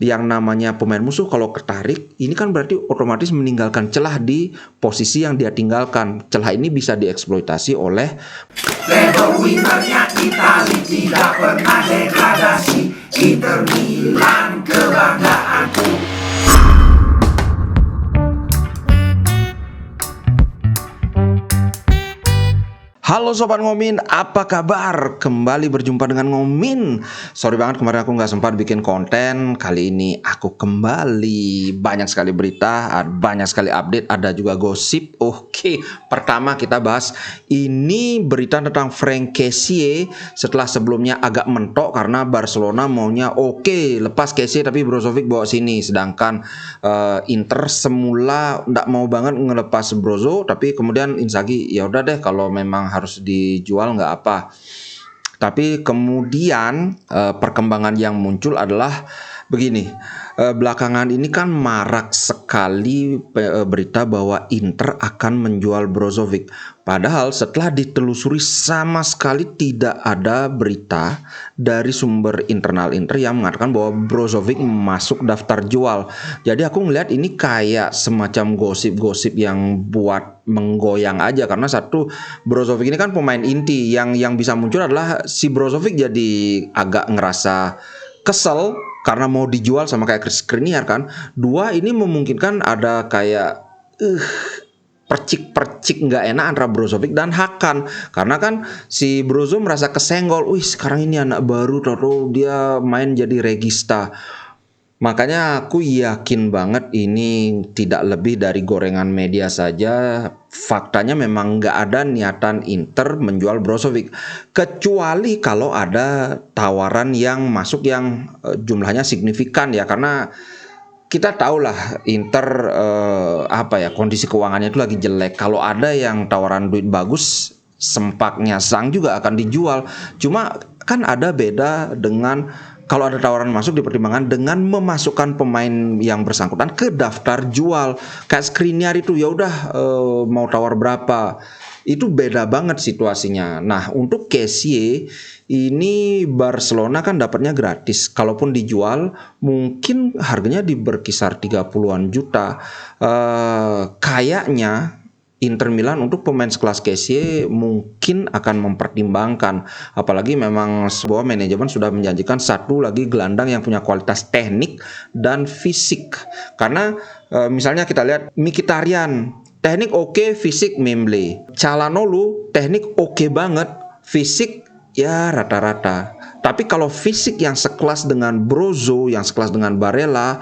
yang namanya pemain musuh kalau ketarik, ini kan berarti otomatis meninggalkan celah di posisi yang dia tinggalkan. Celah ini bisa dieksploitasi oleh Level winnernya Itali tidak pernah degradasi. Inter Milan kebanggaanku. Halo Sobat Ngomin, apa kabar? Kembali berjumpa dengan Ngomin. Sorry banget kemarin aku nggak sempat bikin konten. Kali ini aku kembali. Banyak sekali berita, banyak sekali update, ada juga gosip. Oke, pertama kita bahas ini berita tentang Franck Kessié. Setelah sebelumnya agak mentok karena Barcelona maunya oke, lepas Kessié tapi Brozovic bawa sini. Sedangkan Inter semula nggak mau banget ngelepas Brozo, tapi kemudian Inzaghi ya udah deh kalau memang harus dijual nggak apa. Tapi kemudian perkembangan yang muncul adalah begini. Belakangan ini kan marak sekali berita bahwa Inter akan menjual Brozovic. Padahal setelah ditelusuri sama sekali tidak ada berita dari sumber internal Inter yang mengatakan bahwa Brozovic masuk daftar jual. Jadi aku ngelihat ini kayak semacam gosip-gosip yang buat menggoyang aja, karena satu, Brozovic ini kan pemain inti yang bisa muncul adalah si Brozovic jadi agak ngerasa kesel karena mau dijual sama kayak Skriniar kan. Dua, ini memungkinkan ada kayak percik nggak enak antara Brozovic dan Hakan, karena kan si Brozo merasa kesenggol. Wih, sekarang ini anak baru tahu dia main jadi regista. Makanya aku yakin banget ini tidak lebih dari gorengan media saja. Faktanya memang nggak ada niatan Inter menjual Brozovic, kecuali kalau ada tawaran yang masuk yang jumlahnya signifikan ya, karena kita tahulah Inter kondisi keuangannya itu lagi jelek. Kalau ada yang tawaran duit bagus, sempaknya sang juga akan dijual. Cuma kan ada beda dengan kalau ada tawaran masuk dipertimbangkan dengan memasukkan pemain yang bersangkutan ke daftar jual. Kayak Skriniar itu ya udah mau tawar berapa. Itu beda banget situasinya. Nah, untuk Kessié ini Barcelona kan dapatnya gratis. Kalaupun dijual mungkin harganya berkisar 30-an juta. Kayaknya Inter Milan untuk pemain sekelas Kessié mungkin akan mempertimbangkan, apalagi memang sebuah manajemen sudah menjanjikan satu lagi gelandang yang punya kualitas teknik dan fisik. Karena misalnya kita lihat Mkhitaryan, teknik oke, fisik memble. Calhanoglu teknik oke banget, fisik ya rata-rata. Tapi kalau fisik yang sekelas dengan Brozo, yang sekelas dengan Barella,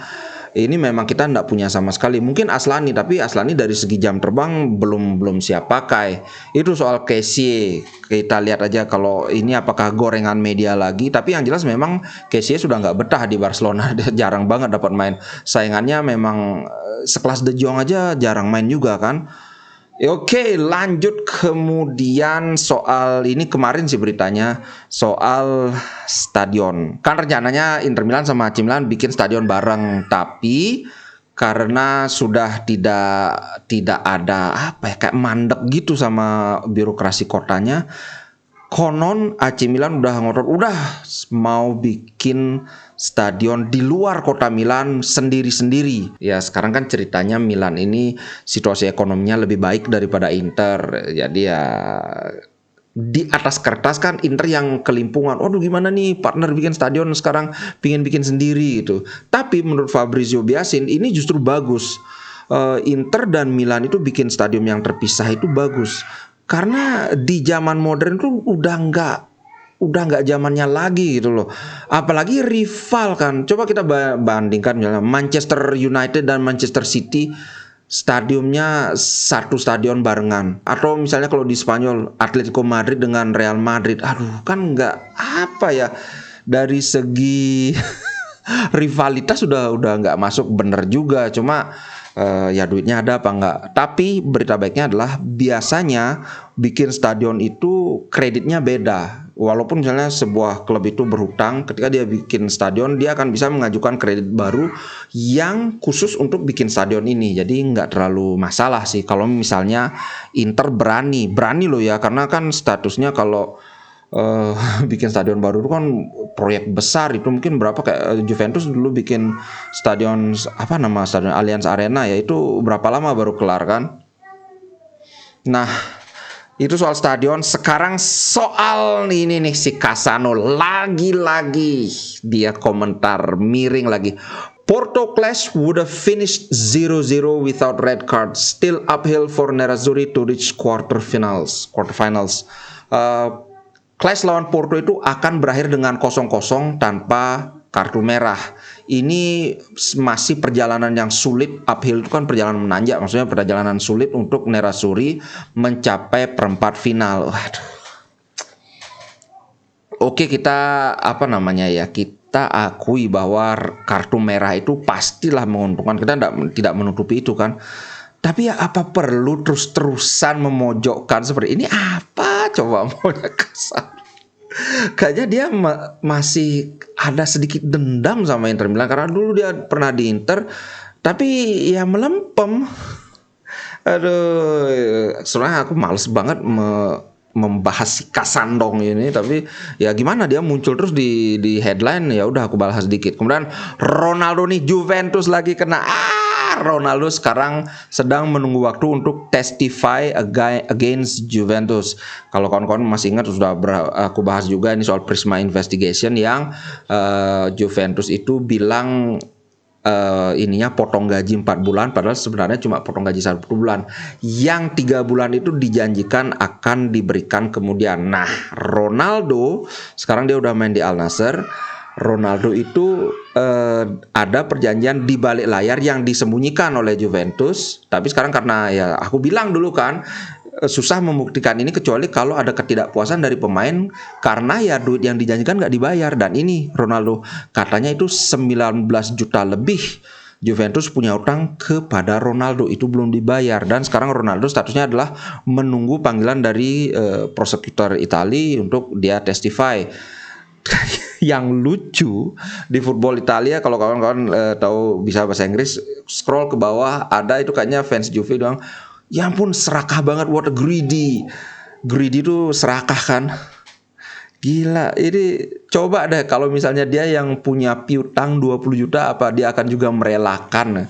ini memang kita tidak punya sama sekali. Mungkin Aslani, tapi Aslani dari segi jam terbang belum siap pakai. Itu soal Kessié. Kita lihat aja kalau ini apakah gorengan media lagi. Tapi yang jelas memang Kessié sudah nggak betah di Barcelona. Dia jarang banget dapat main. Saingannya memang sekelas De Jong aja jarang main juga kan. Oke, lanjut kemudian soal ini kemarin sih beritanya soal stadion. Kan rencananya Inter Milan sama AC Milan bikin stadion bareng, tapi karena sudah tidak ada kayak mandek gitu sama birokrasi kotanya. Konon AC Milan udah ngotot, udah mau bikin stadion di luar kota Milan sendiri-sendiri. Ya sekarang kan ceritanya Milan ini situasi ekonominya lebih baik daripada Inter. Jadi ya di atas kertas kan Inter yang kelimpungan. Waduh gimana nih partner bikin stadion sekarang pingin bikin sendiri gitu. Tapi menurut Fabrizio Biasin ini justru bagus. Inter dan Milan itu bikin stadion yang terpisah itu bagus. Karena di zaman modern tuh udah nggak zamannya lagi gitu loh. Apalagi rival kan. Coba kita bandingkan misalnya Manchester United dan Manchester City, stadiumnya satu stadion barengan. Atau misalnya kalau di Spanyol Atletico Madrid dengan Real Madrid. Aduh kan nggak dari segi rivalitas udah nggak masuk bener juga. Cuma ya duitnya ada apa enggak. Tapi berita baiknya adalah biasanya bikin stadion itu kreditnya beda. Walaupun misalnya sebuah klub itu berhutang, ketika dia bikin stadion dia akan bisa mengajukan kredit baru yang khusus untuk bikin stadion ini. Jadi nggak terlalu masalah sih kalau misalnya Inter berani loh ya, karena kan statusnya kalau bikin stadion baru itu kan proyek besar. Itu mungkin berapa, kayak Juventus dulu bikin stadion stadion Allianz Arena ya, itu berapa lama baru kelar kan. Nah, itu soal stadion. Sekarang soal ini nih, si Casano lagi-lagi dia komentar miring lagi. Porto clash would have finished 0-0 without red card. Still uphill for Nerazzurri to reach quarterfinals. Clash lawan Porto itu akan berakhir dengan 0-0 tanpa kartu merah. Ini masih perjalanan yang sulit. Uphill itu kan perjalanan menanjak, maksudnya perjalanan sulit untuk Nerazzurri mencapai perempat final. Waduh. Oke, kita kita akui bahwa kartu merah itu pastilah menguntungkan. Kita tidak menutupi itu kan. Tapi ya apa perlu terus-terusan memojokkan seperti ini? Apa coba maunya Casano? Kayaknya dia masih ada sedikit dendam sama Inter Milan, karena dulu dia pernah di Inter tapi ya melempem. Aduh, sebenarnya aku males banget membahas si Casandong ini, tapi ya gimana, dia muncul terus di headline, ya udah aku bahas sedikit. Kemudian Ronaldo nih, Juventus lagi kena. Ronaldo sekarang sedang menunggu waktu untuk testify against Juventus. Kalau kawan-kawan masih ingat, sudah aku bahas juga ini soal Prisma Investigation yang Juventus itu bilang ininya potong gaji 4 bulan, padahal sebenarnya cuma potong gaji 1 bulan. Yang 3 bulan itu dijanjikan akan diberikan kemudian. Nah, Ronaldo sekarang dia udah main di Al Nassr. Ronaldo itu ada perjanjian di balik layar yang disembunyikan oleh Juventus. Tapi sekarang karena ya aku bilang dulu kan, susah membuktikan ini kecuali kalau ada ketidakpuasan dari pemain karena ya duit yang dijanjikan nggak dibayar. Dan ini Ronaldo katanya itu 19 juta lebih Juventus punya utang kepada Ronaldo, itu belum dibayar. Dan sekarang Ronaldo statusnya adalah menunggu panggilan dari prosekutor Italia untuk dia testify. Yang lucu di football Italia, kalau kawan-kawan tahu bisa bahasa Inggris, scroll ke bawah ada itu kayaknya fans Juve doang. Ya ampun, serakah banget, what a greedy itu serakah kan. Gila, ini coba deh kalau misalnya dia yang punya piutang 20 juta, apa dia akan juga merelakan?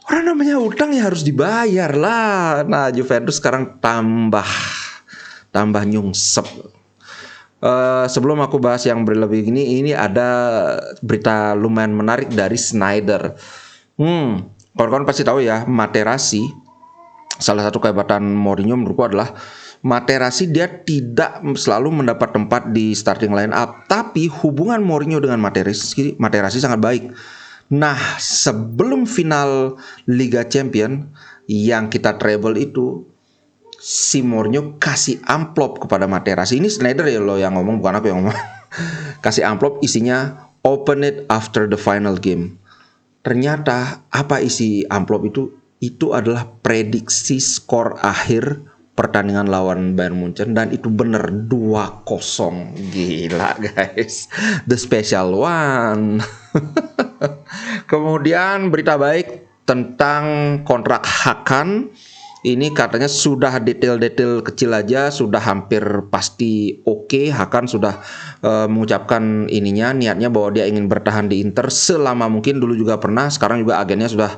Orang namanya utang ya harus dibayar lah. Nah, Juventus sekarang tambah nyungsep. Sebelum aku bahas yang berlebih ini ada berita lumayan menarik dari Snyder. Kawan-kawan pasti tahu ya, Materazzi, salah satu kehebatan Mourinho menurutku adalah Materazzi dia tidak selalu mendapat tempat di starting line up, tapi hubungan Mourinho dengan Materazzi sangat baik. Nah, sebelum final Liga Champion yang kita treble itu, si Mourinho kasih amplop kepada Materazzi. Ini Snyder ya lo yang ngomong, bukan aku yang ngomong. Kasih amplop isinya open it after the final game. Ternyata apa isi amplop itu? Itu adalah prediksi skor akhir pertandingan lawan Bayern Munchen, dan itu bener 2-0. Gila guys, the special one. Kemudian berita baik tentang kontrak Hakan. Ini katanya sudah detail-detail kecil aja sudah hampir pasti oke. Hakan sudah mengucapkan niatnya bahwa dia ingin bertahan di Inter selama mungkin. Dulu juga pernah, sekarang juga agennya sudah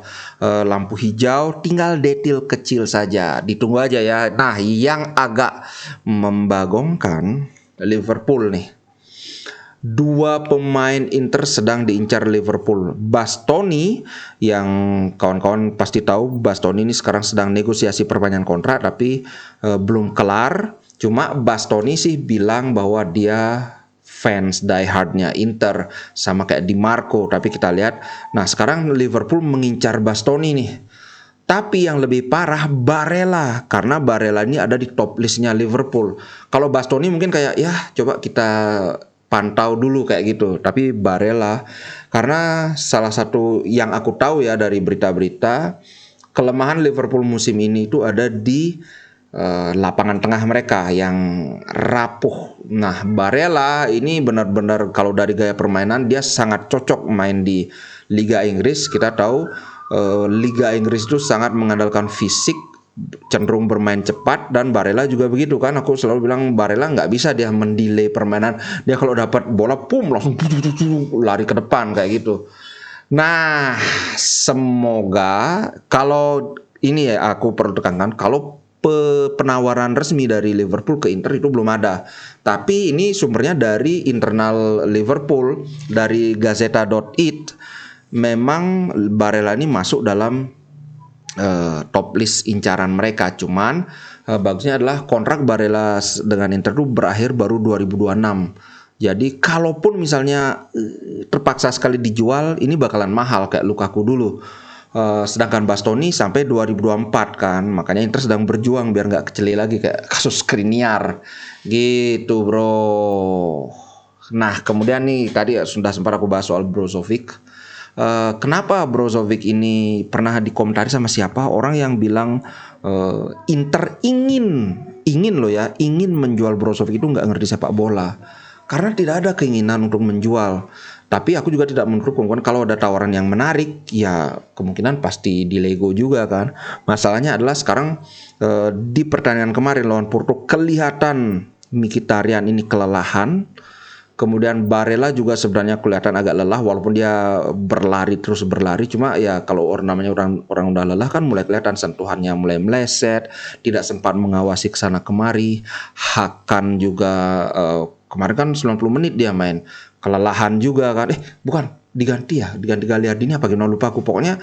lampu hijau. Tinggal detail kecil saja, ditunggu aja ya. Nah, yang agak membagongkan Liverpool nih. 2 pemain Inter sedang diincar Liverpool. Bastoni, yang kawan-kawan pasti tahu, Bastoni ini sekarang sedang negosiasi perpanjangan kontrak tapi belum kelar. Cuma Bastoni sih bilang bahwa dia fans die hardnya Inter, sama kayak Di Marco. Tapi kita lihat, nah sekarang Liverpool mengincar Bastoni nih. Tapi yang lebih parah Barella, karena Barella ini ada di top listnya Liverpool. Kalau Bastoni mungkin kayak ya coba kita pantau dulu kayak gitu. Tapi Barella, karena salah satu yang aku tahu ya dari berita-berita, kelemahan Liverpool musim ini itu ada di lapangan tengah mereka yang rapuh. Nah, Barella ini benar-benar kalau dari gaya permainan dia sangat cocok main di Liga Inggris. Kita tahu Liga Inggris itu sangat mengandalkan fisik, cenderung bermain cepat, dan Barella juga begitu kan. Aku selalu bilang Barella nggak bisa dia mendelay permainan. Dia kalau dapat bola pum langsung lari ke depan kayak gitu. Nah, semoga kalau ini ya aku perlu tekankan, kalau penawaran resmi dari Liverpool ke Inter itu belum ada. Tapi ini sumbernya dari internal Liverpool, dari Gazeta.it. Memang Barella ini masuk dalam top list incaran mereka. Cuman bagusnya adalah kontrak Barella dengan Inter itu berakhir baru 2026. Jadi kalaupun misalnya terpaksa sekali dijual, ini bakalan mahal kayak Lukaku dulu. Sedangkan Bastoni sampai 2024 kan. Makanya Inter sedang berjuang biar nggak keceli lagi kayak kasus Skriniar gitu bro. Nah kemudian nih tadi sudah sempat aku bahas soal Brozovic. Kenapa Brozovic ini pernah dikomentari sama siapa orang yang bilang Inter ingin loh ya, ingin menjual Brozovic itu nggak ngerti sepak bola karena tidak ada keinginan untuk menjual. Tapi aku juga tidak menutup kemungkinan kalau ada tawaran yang menarik ya kemungkinan pasti dilego juga kan. Masalahnya adalah sekarang di pertandingan kemarin lawan Porto kelihatan Mkhitaryan ini kelelahan. Kemudian Barella juga sebenarnya kelihatan agak lelah walaupun dia terus berlari, cuma ya kalau namanya orang udah lelah kan mulai kelihatan sentuhannya mulai meleset, tidak sempat mengawasi kesana kemari. Hakan juga kemarin kan 90 menit dia main, kelelahan juga kan. Bukan diganti Gagliardini apa gimana lupa aku. Pokoknya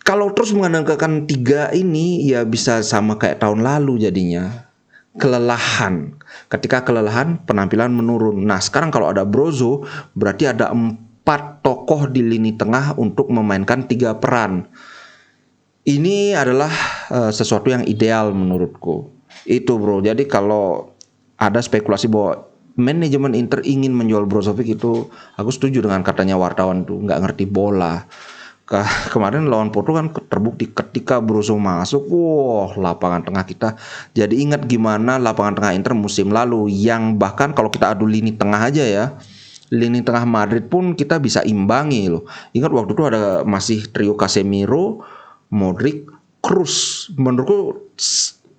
kalau terus mengandalkan 3 ini ya bisa sama kayak tahun lalu jadinya. Kelelahan. Ketika kelelahan penampilan menurun. Nah sekarang kalau ada Brozo berarti ada 4 tokoh di lini tengah untuk memainkan 3 peran. Ini adalah sesuatu yang ideal menurutku. Itu bro. Jadi kalau ada spekulasi bahwa manajemen Inter ingin menjual Brozovic itu aku setuju dengan katanya wartawan tuh nggak ngerti bola. Kemarin lawan Porto kan terbukti ketika Brozo masuk, lapangan tengah kita jadi ingat gimana lapangan tengah Inter musim lalu yang bahkan kalau kita adu lini tengah aja ya, lini tengah Madrid pun kita bisa imbangi loh. Ingat waktu itu ada masih trio Casemiro, Modric, Kroos. Menurutku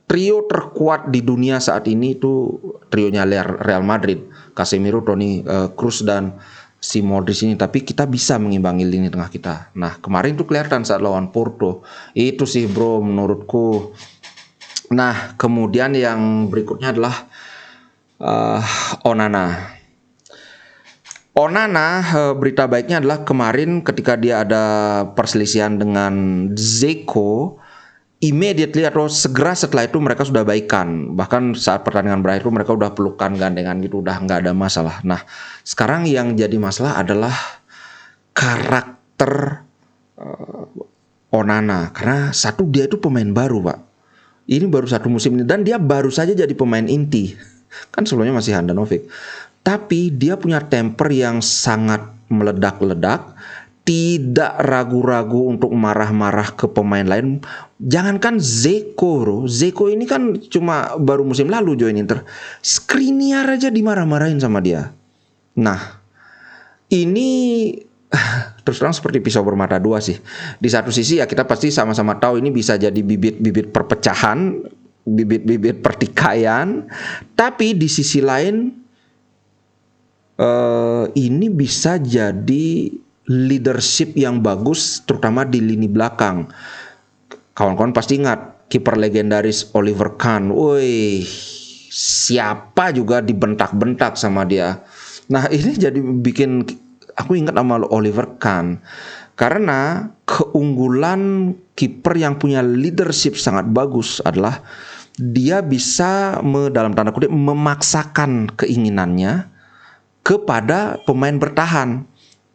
trio terkuat di dunia saat ini itu trionya Real Madrid, Casemiro, Toni Kroos dan si Modric ini, tapi kita bisa mengimbangi lini tengah kita. Nah kemarin tuh kelihatan saat lawan Porto. Itu sih bro menurutku. Nah kemudian yang berikutnya adalah Onana. Berita baiknya adalah kemarin ketika dia ada perselisihan dengan Dzeko, immediately atau segera setelah itu mereka sudah baikan. Bahkan saat pertandingan berakhir itu mereka udah pelukan gandengan gitu, udah nggak ada masalah. Nah sekarang yang jadi masalah adalah karakter Onana. Karena satu dia itu pemain baru pak. Ini baru 1 musim ini dan dia baru saja jadi pemain inti. Kan sebelumnya masih Handanovic. Tapi dia punya temper yang sangat meledak-ledak. Tidak ragu-ragu untuk marah-marah ke pemain lain. Jangankan Dzeko bro. Dzeko ini kan cuma baru musim lalu join Inter. Skriniar aja dimarah-marahin sama dia. Nah ini terus terang seperti pisau bermata dua sih. Di satu sisi ya kita pasti sama-sama tahu ini bisa jadi bibit-bibit perpecahan, bibit-bibit pertikaian. Tapi di sisi lain ini bisa jadi leadership yang bagus terutama di lini belakang. Kawan-kawan pasti ingat kiper legendaris Oliver Kahn. Woi, siapa juga dibentak-bentak sama dia. Nah, ini jadi bikin aku ingat sama Oliver Kahn karena keunggulan kiper yang punya leadership sangat bagus adalah dia bisa dalam tanda kutip memaksakan keinginannya kepada pemain bertahan.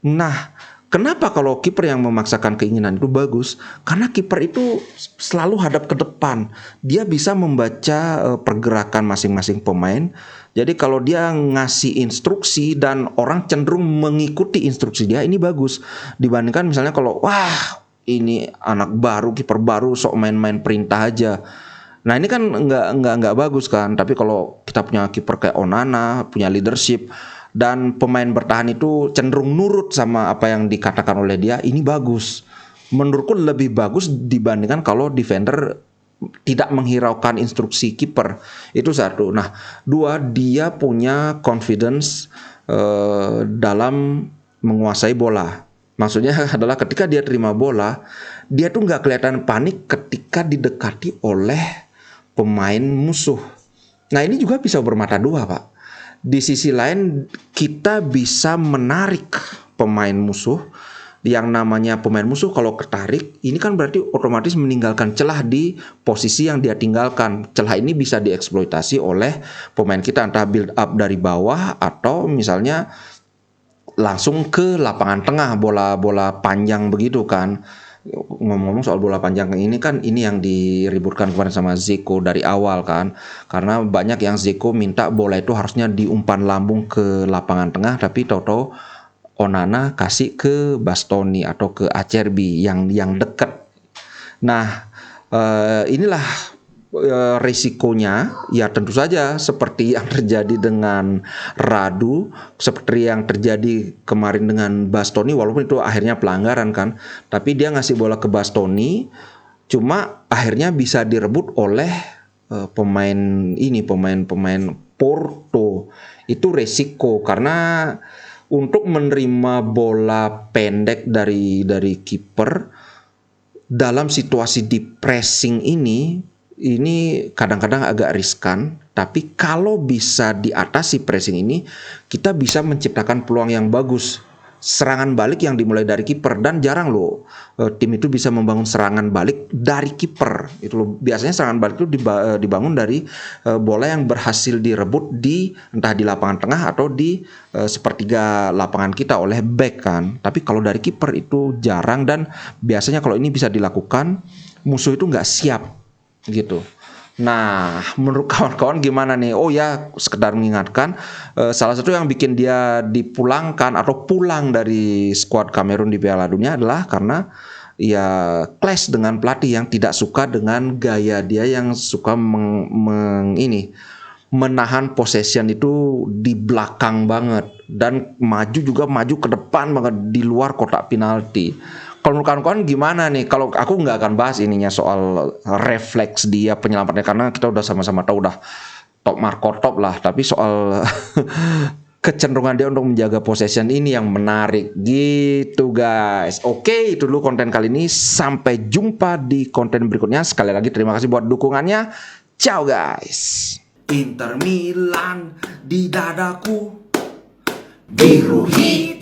Nah, kenapa kalau kiper yang memaksakan keinginan itu bagus? Karena kiper itu selalu hadap ke depan. Dia bisa membaca pergerakan masing-masing pemain. Jadi kalau dia ngasih instruksi dan orang cenderung mengikuti instruksi dia, ini bagus. Dibandingkan misalnya kalau wah ini anak baru, kiper baru, sok main-main perintah aja. Nah ini kan nggak bagus kan. Tapi kalau kita punya kiper kayak Onana, punya leadership, dan pemain bertahan itu cenderung nurut sama apa yang dikatakan oleh dia, ini bagus. Menurutku lebih bagus dibandingkan kalau defender tidak menghiraukan instruksi kiper. Itu satu. Nah, dua, dia punya confidence dalam menguasai bola. Maksudnya adalah ketika dia terima bola, dia tuh nggak kelihatan panik ketika didekati oleh pemain musuh. Nah, ini juga bisa bermata dua, Pak. Di sisi lain, kita bisa menarik pemain musuh. Yang namanya pemain musuh kalau ketarik, ini kan berarti otomatis meninggalkan celah di posisi yang dia tinggalkan. Celah ini bisa dieksploitasi oleh pemain kita, entah build up dari bawah atau misalnya langsung ke lapangan tengah, bola-bola panjang begitu kan. Ngomong-ngomong soal bola panjang ini kan, ini yang diributkan kemarin sama Zeko dari awal kan, karena banyak yang Zeko minta bola itu harusnya diumpan lambung ke lapangan tengah, tapi tahu-tahu Onana kasih ke Bastoni atau ke Acerbi yang dekat. Nah, inilah risikonya. Ya tentu saja seperti yang terjadi dengan Radu, seperti yang terjadi kemarin dengan Bastoni, walaupun itu akhirnya pelanggaran kan, tapi dia ngasih bola ke Bastoni, cuma akhirnya bisa direbut oleh pemain Porto. Itu resiko karena untuk menerima bola pendek dari kiper dalam situasi di pressing ini kadang-kadang agak riskan, tapi kalau bisa diatasi pressing ini, kita bisa menciptakan peluang yang bagus. Serangan balik yang dimulai dari kiper, dan jarang loh tim itu bisa membangun serangan balik dari kiper. Itu loh, biasanya serangan balik itu dibangun dari bola yang berhasil direbut entah di lapangan tengah atau di sepertiga lapangan kita oleh back kan. Tapi kalau dari kiper itu jarang, dan biasanya kalau ini bisa dilakukan, musuh itu nggak siap gitu. Nah, menurut kawan-kawan gimana nih? Oh ya, sekedar mengingatkan, salah satu yang bikin dia dipulangkan atau pulang dari skuad Kamerun di Piala Dunia adalah karena ya clash dengan pelatih yang tidak suka dengan gaya dia yang suka menahan possession itu di belakang banget, dan maju ke depan banget di luar kotak penalti. Kalau kawan-kawan gimana nih? Kalau aku nggak akan bahas ininya soal refleks dia penyelamatnya, karena kita udah sama-sama tahu udah top marko top lah. Tapi soal kecenderungan dia untuk menjaga possession ini yang menarik gitu guys. Oke, itu dulu konten kali ini. Sampai jumpa di konten berikutnya. Sekali lagi terima kasih buat dukungannya. Ciao guys. Inter Milan di dadaku, biru hitam.